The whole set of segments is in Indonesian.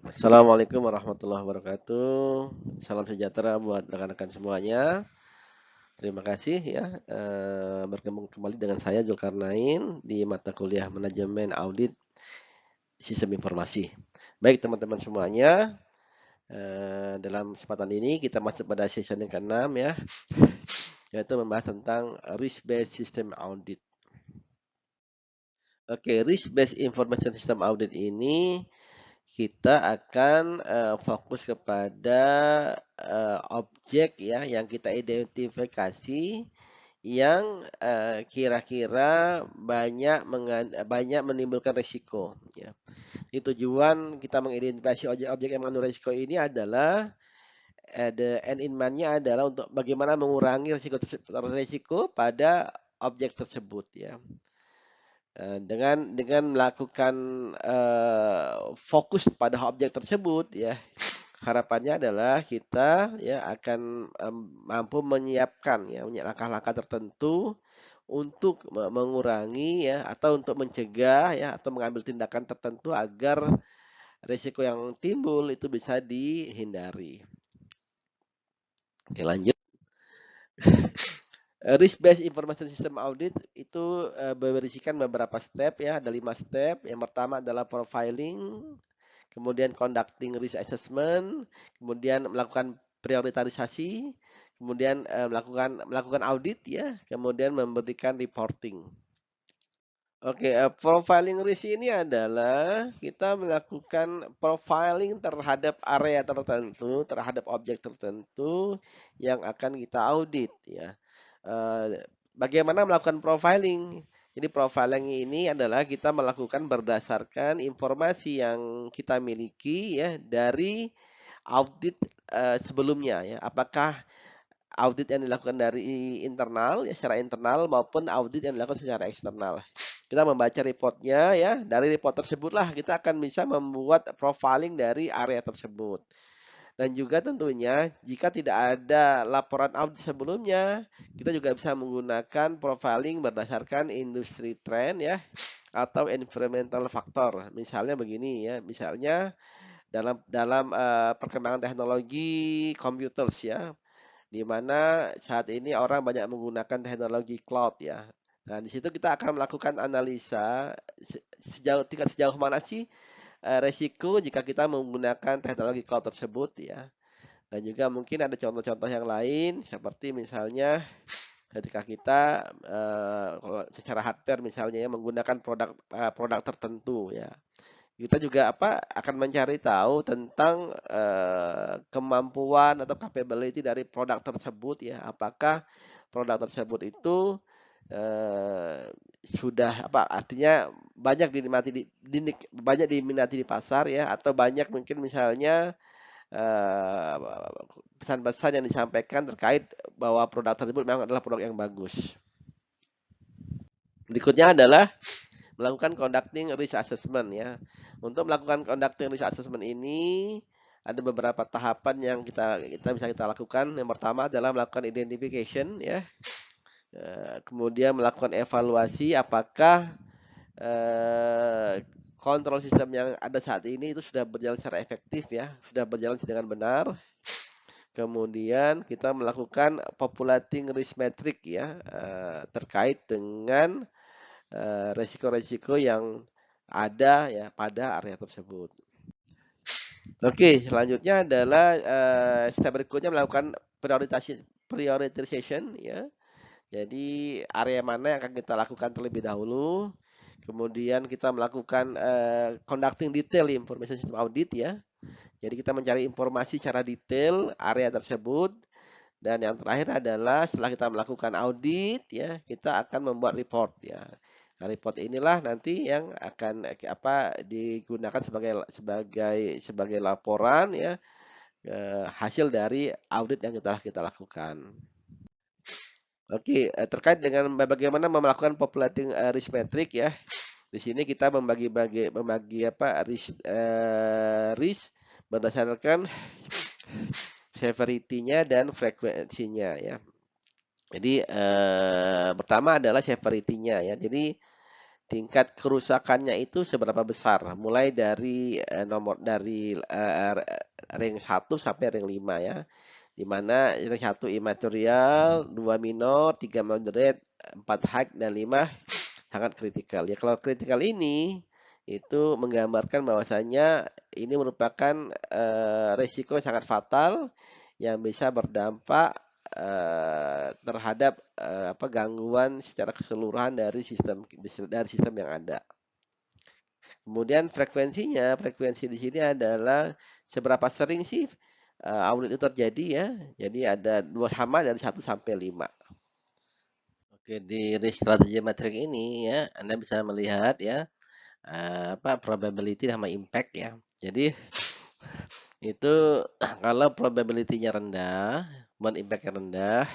Assalamualaikum warahmatullahi wabarakatuh. Salam sejahtera buat rekan-rekan semuanya. Terima kasih ya, bergabung kembali dengan saya Zulkarnain di mata kuliah Manajemen Audit Sistem Informasi. Baik teman-teman semuanya, dalam kesempatan ini kita masuk pada session yang ke-6 ya, yaitu membahas tentang Risk Based System Audit. Oke, Risk Based Information System Audit ini kita akan fokus kepada objek ya yang kita identifikasi yang kira-kira banyak menimbulkan risiko ya. Tujuan kita mengidentifikasi objek-objek yang mengandung risiko ini adalah the end in mind-nya adalah untuk bagaimana mengurangi risiko pada objek tersebut ya. Dengan melakukan fokus pada objek tersebut ya, harapannya adalah kita ya akan mampu menyiapkan ya langkah-langkah tertentu untuk mengurangi ya atau untuk mencegah ya atau mengambil tindakan tertentu agar risiko yang timbul itu bisa dihindari. Oke, lanjut. Risk based information system audit itu berisikan beberapa step ya, ada 5 step. Yang pertama adalah profiling, kemudian conducting risk assessment, kemudian melakukan prioritarisasi, kemudian melakukan audit ya, kemudian memberikan reporting. Oke, profiling risk ini adalah kita melakukan profiling terhadap area tertentu, terhadap objek tertentu yang akan kita audit ya. Bagaimana melakukan profiling? Jadi profiling ini adalah kita melakukan berdasarkan informasi yang kita miliki ya dari audit sebelumnya ya. Apakah audit yang dilakukan dari internal ya secara internal maupun audit yang dilakukan secara eksternal. Kita membaca reportnya ya, dari report tersebutlah kita akan bisa membuat profiling dari area tersebut. Dan juga tentunya jika tidak ada laporan audit sebelumnya, kita juga bisa menggunakan profiling berdasarkan industri trend ya atau environmental factor. Misalnya begini ya, misalnya dalam dalam perkembangan teknologi computers ya, di mana saat ini orang banyak menggunakan teknologi cloud ya. Nah, di situ kita akan melakukan analisa sejauh mana sih resiko jika kita menggunakan teknologi cloud tersebut ya. Dan juga mungkin ada contoh-contoh yang lain seperti misalnya ketika kita secara hardware misalnya ya menggunakan produk tertentu ya. Kita juga akan mencari tahu tentang kemampuan atau capability dari produk tersebut ya. Apakah produk tersebut itu sudah artinya banyak diminati di pasar ya atau banyak mungkin misalnya eh, pesan-pesan yang disampaikan terkait bahwa produk tersebut memang adalah produk yang bagus. Berikutnya adalah melakukan conducting risk assessment ya. Untuk melakukan conducting risk assessment ini ada beberapa tahapan yang kita lakukan. Yang pertama adalah melakukan identification ya. Kemudian melakukan evaluasi apakah kontrol sistem yang ada saat ini itu sudah berjalan secara efektif ya, sudah berjalan dengan benar. Kemudian kita melakukan populating risk metric ya, terkait dengan resiko-resiko yang ada ya pada area tersebut. Oke, selanjutnya adalah step berikutnya melakukan prioritization ya. Jadi area mana yang akan kita lakukan terlebih dahulu. Kemudian kita melakukan conducting detail information system audit ya. Jadi kita mencari informasi secara detail area tersebut. Dan yang terakhir adalah setelah kita melakukan audit ya, kita akan membuat report ya. Nah, report inilah nanti yang akan digunakan sebagai laporan ya hasil dari audit yang kita lakukan. Oke, terkait dengan bagaimana melakukan populating risk metric ya. Di sini kita membagi risk berdasarkan severity-nya dan frekuensinya ya. Jadi pertama adalah severity-nya ya. Jadi tingkat kerusakannya itu seberapa besar, mulai dari ring 1 sampai ring 5 ya. Di mana ring 1 imaterial, 2 minor, 3 moderate, 4 high dan 5 sangat kritikal. Ya kalau kritikal ini itu menggambarkan bahwasanya ini merupakan resiko yang sangat fatal yang bisa berdampak terhadap apa gangguan secara keseluruhan dari sistem yang ada. Kemudian frekuensi di sini adalah seberapa sering sih audit itu terjadi ya. Jadi ada dua sama dari 1 sampai 5. Oke, di risk strategy metric ini ya, Anda bisa melihat ya apa probability sama impact ya. Jadi itu kalau probability-nya rendah, impact-nya rendah,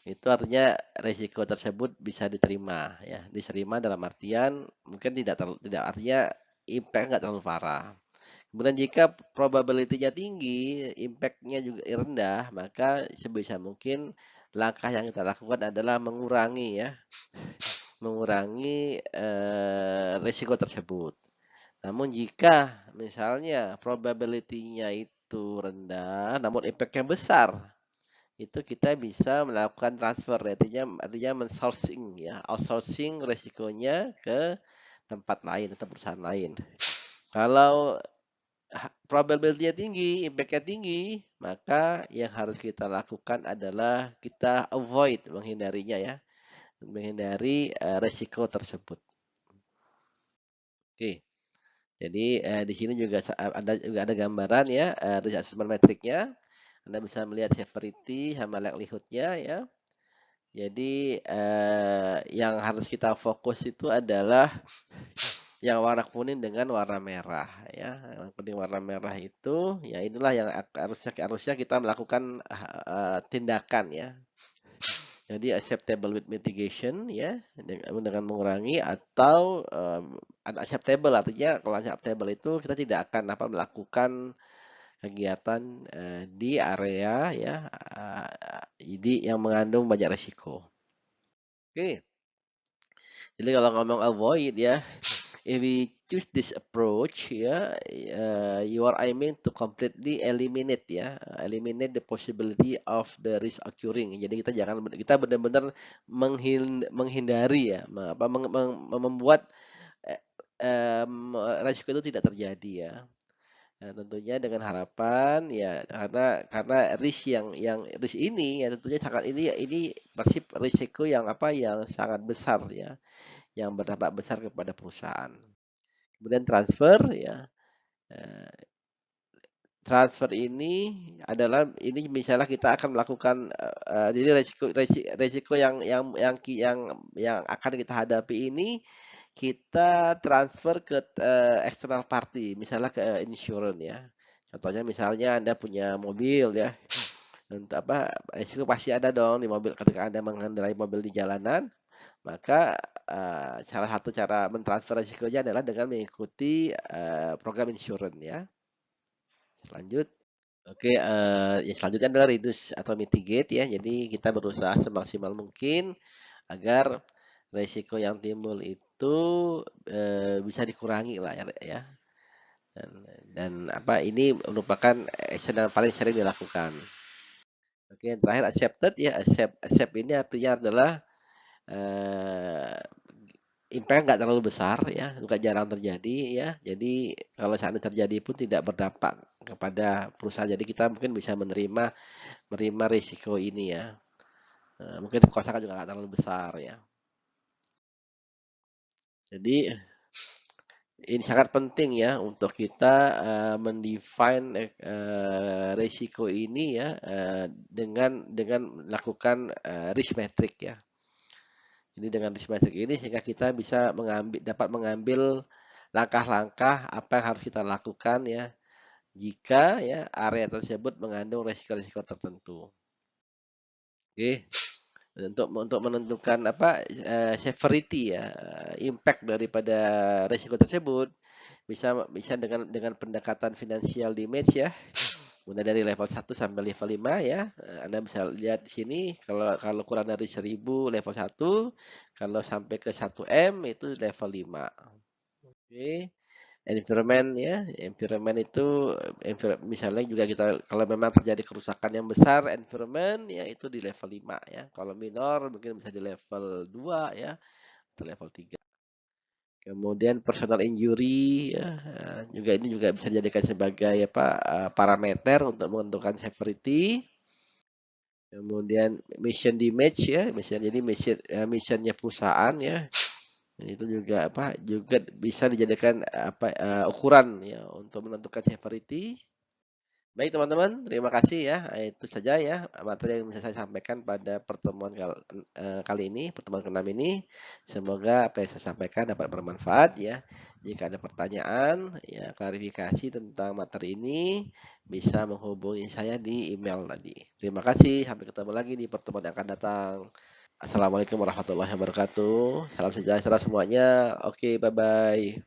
itu artinya resiko tersebut bisa diterima ya. Diterima dalam artian mungkin tidak artinya impact nggak terlalu parah. Kemudian jika probability-nya tinggi, impact-nya juga rendah, maka sebisa mungkin langkah yang kita lakukan adalah mengurangi risiko tersebut. Namun jika misalnya probability-nya itu rendah, namun impact-nya besar, itu kita bisa melakukan transfer, artinya men-sourcing ya, outsourcing resikonya ke tempat lain atau perusahaan lain. Kalau probability-nya tinggi, impact-nya tinggi, maka yang harus kita lakukan adalah kita avoid, menghindarinya ya, menghindari resiko tersebut. Oke. Jadi di sini juga ada gambaran ya risk assessment metriknya. Anda bisa melihat severity sama likelihood-nya ya. Jadi yang harus kita fokus itu adalah yang warna kuning dengan warna merah ya. Yang kuning warna merah itu ya inilah yang harusnya kita melakukan tindakan ya. Jadi acceptable with mitigation ya dengan mengurangi atau unacceptable, artinya kalau unacceptable itu kita tidak akan melakukan kegiatan di area ya yang mengandung banyak risiko. Oke. Jadi kalau ngomong avoid ya, if we choose this approach ya, you are aiming to completely eliminate the possibility of the risk occurring. Jadi kita benar-benar menghindari ya, membuat eh, risiko itu tidak terjadi ya. Nah, tentunya dengan harapan ya karena risk ini ya tentunya ini pasti risiko yang sangat besar ya, yang berdampak besar kepada perusahaan. Kemudian transfer ya. eh, Transfer ini misalnya kita akan melakukan jadi resiko yang akan kita hadapi ini kita transfer ke external party, misalnya ke insurance ya. Contohnya misalnya Anda punya mobil ya. Untuk apa? Resiko pasti ada dong di mobil ketika Anda mengendarai mobil di jalanan, maka salah satu cara mentransfer resikonya adalah dengan mengikuti program insurance ya. Lanjut. Oke, yang selanjutnya adalah reduce atau mitigate ya. Jadi kita berusaha semaksimal mungkin agar resiko yang timbul itu bisa dikurangi lah ya. Dan, dan apa ini merupakan action yang paling sering dilakukan. Oke, yang terakhir accepted ya. Accept ini artinya adalah eh, impact nggak terlalu besar ya, juga jarang terjadi ya. Jadi kalau saat ini terjadi pun tidak berdampak kepada perusahaan. Jadi kita mungkin bisa menerima risiko ini ya. Mungkin kerusakan juga nggak terlalu besar ya. Jadi ini sangat penting ya untuk kita mendefine risiko ini ya dengan melakukan risk metric ya. Jadi dengan risk metric ini sehingga kita bisa dapat mengambil langkah-langkah apa yang harus kita lakukan ya jika ya area tersebut mengandung risiko-risiko tertentu. Oke. Untuk menentukan severity ya, impact daripada risiko tersebut bisa bisa dengan pendekatan financial damage ya. Kemudian dari level 1 sampai level 5 ya. Anda bisa lihat di sini kalau kalau kurang dari 1000 level 1, kalau sampai ke 1M itu level 5. Oke. Environment ya, environment itu misalnya juga kita kalau memang terjadi kerusakan yang besar environment ya itu di level 5 ya. Kalau minor mungkin bisa di level 2 ya atau level 3. Kemudian personal injury ya, juga ini juga bisa dijadikan sebagai apa parameter untuk menentukan severity. Kemudian mission damage ya, jadi missionnya perusahaan ya. Itu juga apa juga bisa dijadikan apa ukuran ya untuk menentukan severity. Baik teman-teman, terima kasih ya. Itu saja ya materi yang bisa saya sampaikan pada pertemuan kali ini, pertemuan ke-6 ini. Semoga apa yang saya sampaikan dapat bermanfaat ya. Jika ada pertanyaan, ya klarifikasi tentang materi ini, bisa menghubungi saya di email tadi. Terima kasih, sampai ketemu lagi di pertemuan yang akan datang. Assalamualaikum warahmatullahi wabarakatuh. Salam sejahtera semuanya. Oke, bye-bye.